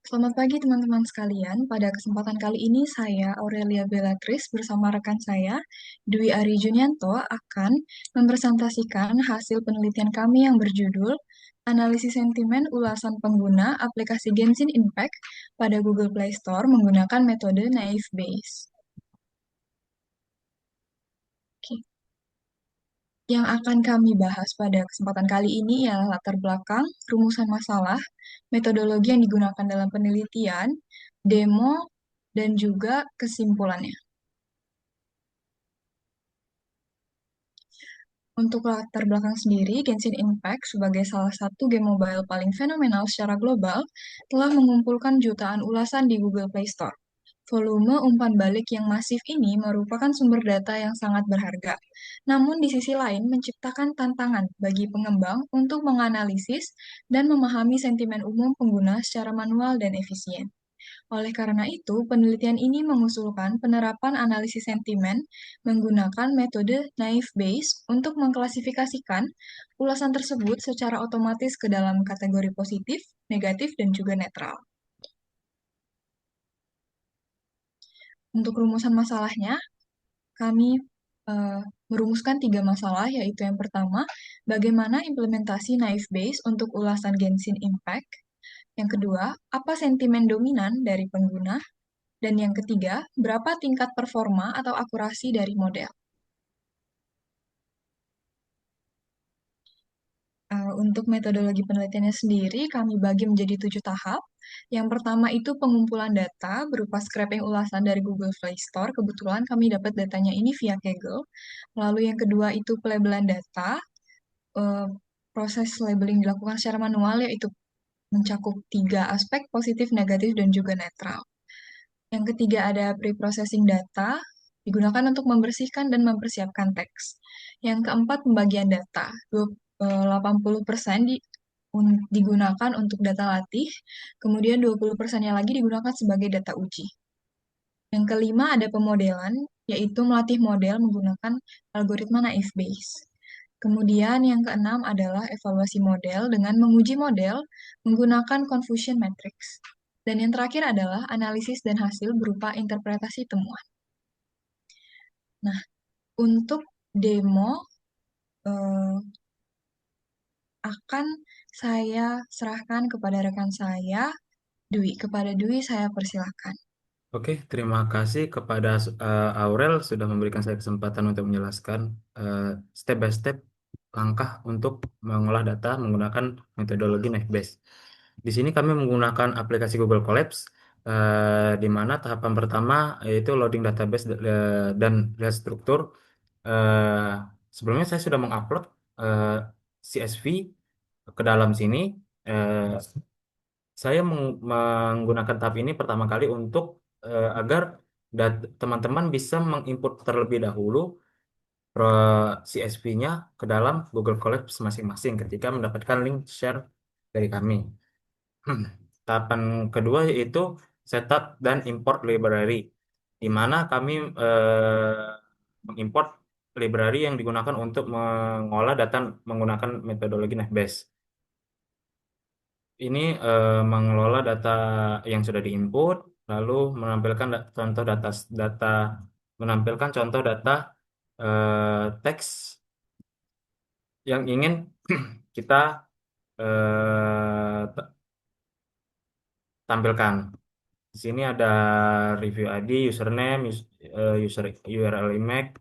Selamat pagi teman-teman sekalian. Pada kesempatan kali ini saya Aurelia Bellatrix bersama rekan saya Dwi Ari Junianto akan mempresentasikan hasil penelitian kami yang berjudul Analisis Sentimen Ulasan Pengguna Aplikasi Genshin Impact pada Google Play Store menggunakan metode Naive Bayes. Oke. Yang akan kami bahas pada kesempatan kali ini ialah latar belakang, rumusan masalah, metodologi yang digunakan dalam penelitian, demo, dan juga kesimpulannya. Untuk latar belakang sendiri, Genshin Impact sebagai salah satu game mobile paling fenomenal secara global telah mengumpulkan jutaan ulasan di Google Play Store. Volume umpan balik yang masif ini merupakan sumber data yang sangat berharga. Namun di sisi lain menciptakan tantangan bagi pengembang untuk menganalisis dan memahami sentimen umum pengguna secara manual dan efisien. Oleh karena itu, penelitian ini mengusulkan penerapan analisis sentimen menggunakan metode naive Bayes untuk mengklasifikasikan ulasan tersebut secara otomatis ke dalam kategori positif, negatif, dan juga netral. Untuk rumusan masalahnya, kami merumuskan 3 masalah, yaitu yang pertama, bagaimana implementasi naive Bayes untuk ulasan Genshin Impact. Yang kedua, apa sentimen dominan dari pengguna. Dan yang ketiga, berapa tingkat performa atau akurasi dari model. Untuk metodologi penelitiannya sendiri, kami bagi menjadi 7 tahap. Yang pertama itu pengumpulan data berupa scraping ulasan dari Google Play Store. Kebetulan kami dapat datanya ini via Kaggle. Lalu yang kedua itu pelabelan data. Eh, Proses labeling dilakukan secara manual, yaitu mencakup 3 aspek, positif, negatif, dan juga netral. Yang ketiga ada pre-processing data, digunakan untuk membersihkan dan mempersiapkan teks. Yang keempat pembagian data, 80% digunakan untuk data latih, kemudian 20%-nya lagi digunakan sebagai data uji. Yang kelima ada pemodelan, yaitu melatih model menggunakan algoritma naive Bayes. Kemudian yang keenam adalah evaluasi model dengan menguji model menggunakan confusion matrix. Dan yang terakhir adalah analisis dan hasil berupa interpretasi temuan. Nah, untuk demo eh, akan saya serahkan kepada rekan saya, Dwi. Kepada Dwi saya persilahkan. Oke, terima kasih kepada Aurel sudah memberikan saya kesempatan untuk menjelaskan eh, step by step langkah untuk mengolah data menggunakan metodologi Naive-Bayes. Di sini kami menggunakan aplikasi Google Colabs, di mana tahapan pertama yaitu loading database dan lihat struktur. Eh, Sebelumnya saya sudah mengupload eh, CSV ke dalam sini. Eh, saya menggunakan tahap ini pertama kali untuk agar teman-teman bisa menginput terlebih dahulu CSV-nya ke dalam Google Colabs masing-masing ketika mendapatkan link share dari kami. Tahapan kedua yaitu setup dan import library, di mana kami mengimport library yang digunakan untuk mengolah data menggunakan metodologi Naive-Bayes. Ini mengelola data yang sudah diinput, lalu menampilkan contoh data data menampilkan contoh data teks yang ingin kita tampilkan. Di sini ada review ID, username, user URL image,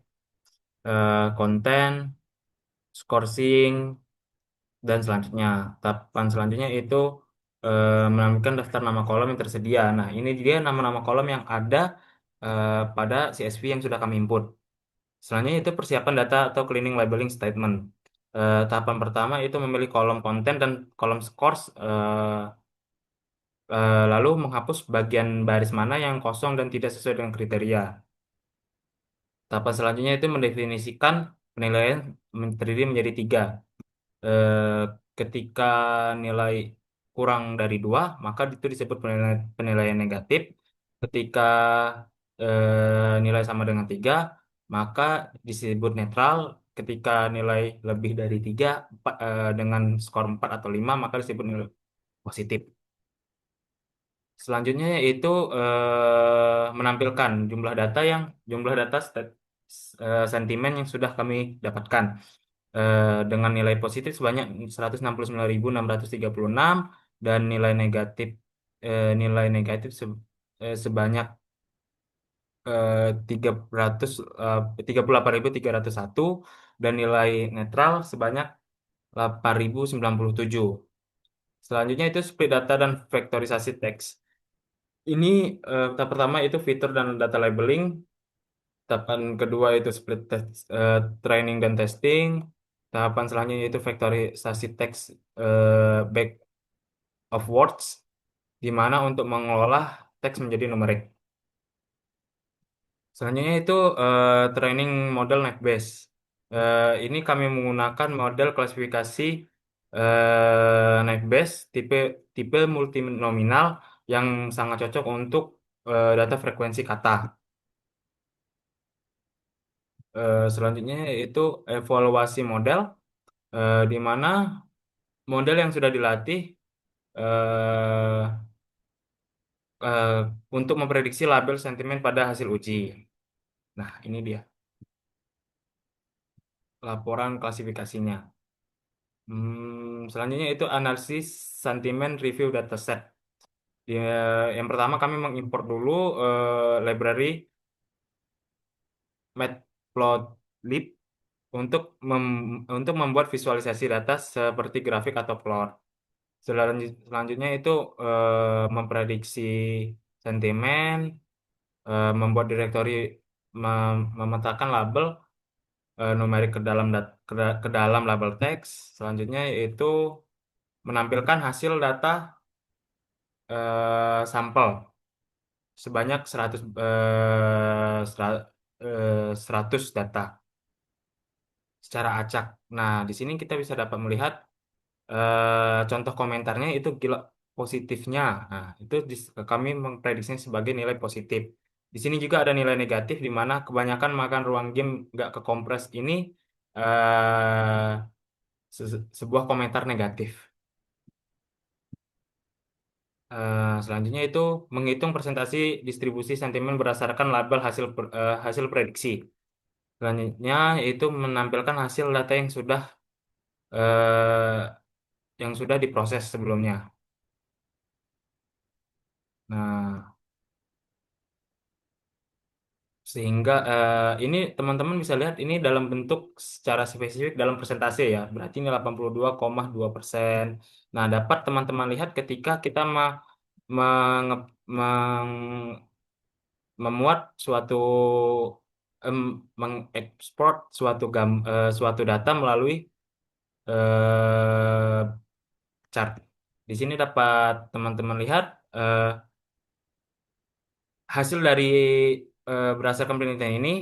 konten, scoring, dan selanjutnya. Tahapan selanjutnya itu menampilkan daftar nama kolom yang tersedia. Nah, ini dia nama-nama kolom yang ada pada CSV yang sudah kami input. Selanjutnya itu persiapan data atau cleaning labeling statement. Tahapan pertama itu memilih kolom konten dan kolom scores, lalu menghapus bagian baris mana yang kosong dan tidak sesuai dengan kriteria. Tahapan selanjutnya itu mendefinisikan penilaian terdiri menjadi 3. eh, Ketika nilai kurang dari 2 maka itu disebut penilaian negatif. Ketika nilai sama dengan 3 maka disebut netral. Ketika nilai lebih dari 3 dengan skor 4 atau 5 maka disebut nilai positif. Selanjutnya yaitu menampilkan jumlah data sentimen yang sudah kami dapatkan dengan nilai positif sebanyak 169.636 dan sebanyak eh, 38.301 dan nilai netral sebanyak 8.097. Selanjutnya itu split data dan vektorisasi teks. Ini tahap pertama itu fitur dan data labeling. Tahapan kedua itu training dan testing. Tahapan selanjutnya itu vektorisasi teks back of words, di mana untuk mengolah teks menjadi numerik. Selanjutnya itu training model Nextbase. Ini kami menggunakan model klasifikasi Nextbase tipe tipe multinominal yang sangat cocok untuk data frekuensi kata. Selanjutnya itu evaluasi model, di mana model yang sudah dilatih eh, eh, untuk memprediksi label sentimen pada hasil uji. Nah, ini dia laporan klasifikasinya. Selanjutnya itu analisis sentimen review dataset. Yang pertama kami mengimport dulu library Matplotlib untuk untuk membuat visualisasi data seperti grafik atau plot. Selanjutnya itu memprediksi sentimen, membuat direktori, memetakan label numerik ke dalam label teks. Selanjutnya yaitu menampilkan hasil data sampel sebanyak 100 data secara acak. Nah, di sini kita bisa dapat melihat contoh komentarnya itu gila positifnya. Nah, itu kami memprediksinya sebagai nilai positif. Di sini juga ada nilai negatif di mana kebanyakan makan ruang game nggak kekompres ini eh, sebuah komentar negatif. Selanjutnya itu menghitung presentasi distribusi sentimen berdasarkan label hasil prediksi. Selanjutnya itu menampilkan hasil data yang sudah diproses sebelumnya. Nah, sehingga ini teman-teman bisa lihat ini dalam bentuk secara spesifik dalam persentase ya. Berarti ini 82,2%. Nah, dapat teman-teman lihat ketika kita menge- meng- memuat mengekspor suatu data melalui eh, chart. Di sini dapat teman-teman lihat eh, hasil dari berdasarkan penelitian ini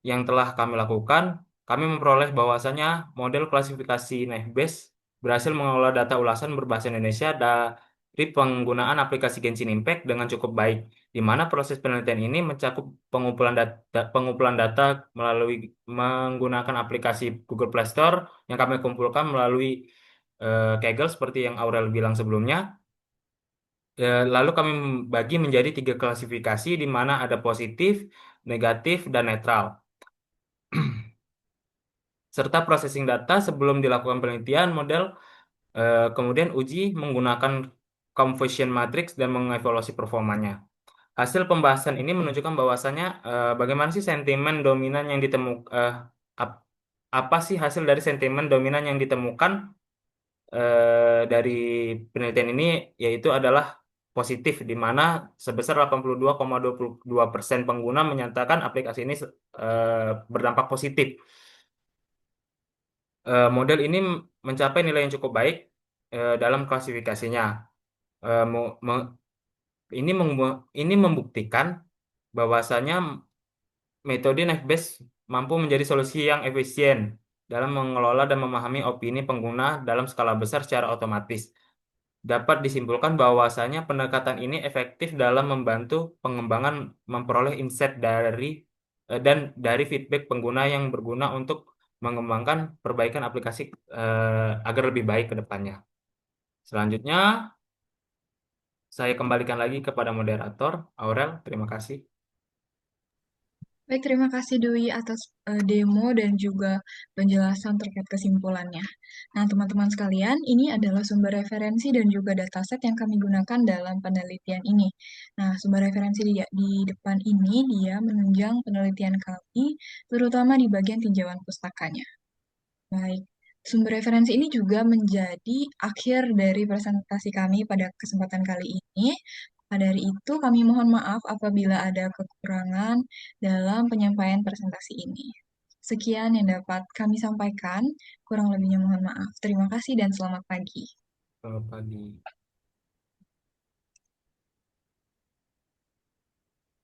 yang telah kami lakukan, kami memperoleh bahwasanya model klasifikasi Nextbase berhasil mengelola data ulasan berbahasa Indonesia dari penggunaan aplikasi Genshin Impact dengan cukup baik, di mana proses penelitian ini mencakup pengumpulan data melalui menggunakan aplikasi Google Play Store yang kami kumpulkan melalui Kaggle seperti yang Aurel bilang sebelumnya. Lalu kami bagi menjadi tiga klasifikasi di mana ada positif, negatif, dan netral. Serta processing data sebelum dilakukan penelitian model, kemudian uji menggunakan confusion matrix dan mengevaluasi performanya. Hasil pembahasan ini menunjukkan bahwasannya bagaimana sih sentimen dominan yang ditemukan, apa sih hasil dari sentimen dominan yang ditemukan dari penelitian ini, yaitu adalah positif, di mana sebesar 82,22% pengguna menyatakan aplikasi ini berdampak positif. Model ini mencapai nilai yang cukup baik dalam klasifikasinya. Eh, mo- me- ini membuktikan bahwasanya metode Nextbase mampu menjadi solusi yang efisien dalam mengelola dan memahami opini pengguna dalam skala besar secara otomatis. Dapat disimpulkan bahwasanya pendekatan ini efektif dalam membantu pengembangan memperoleh insight dan dari feedback pengguna yang berguna untuk mengembangkan perbaikan aplikasi agar lebih baik ke depannya. Selanjutnya, Saya kembalikan lagi kepada moderator, Aurel. Terima kasih. Baik, terima kasih Dwi atas demo dan juga penjelasan terkait kesimpulannya. Nah, teman-teman sekalian, ini adalah sumber referensi dan juga dataset yang kami gunakan dalam penelitian ini. Nah, sumber referensi di depan ini dia menunjang penelitian kami, terutama di bagian tinjauan pustakanya. Baik, sumber referensi ini juga menjadi akhir dari presentasi kami pada kesempatan kali ini. Maka dari itu, kami mohon maaf apabila ada kekurangan dalam penyampaian presentasi ini. Sekian yang dapat kami sampaikan, kurang lebihnya mohon maaf. Terima kasih dan selamat pagi. Selamat pagi.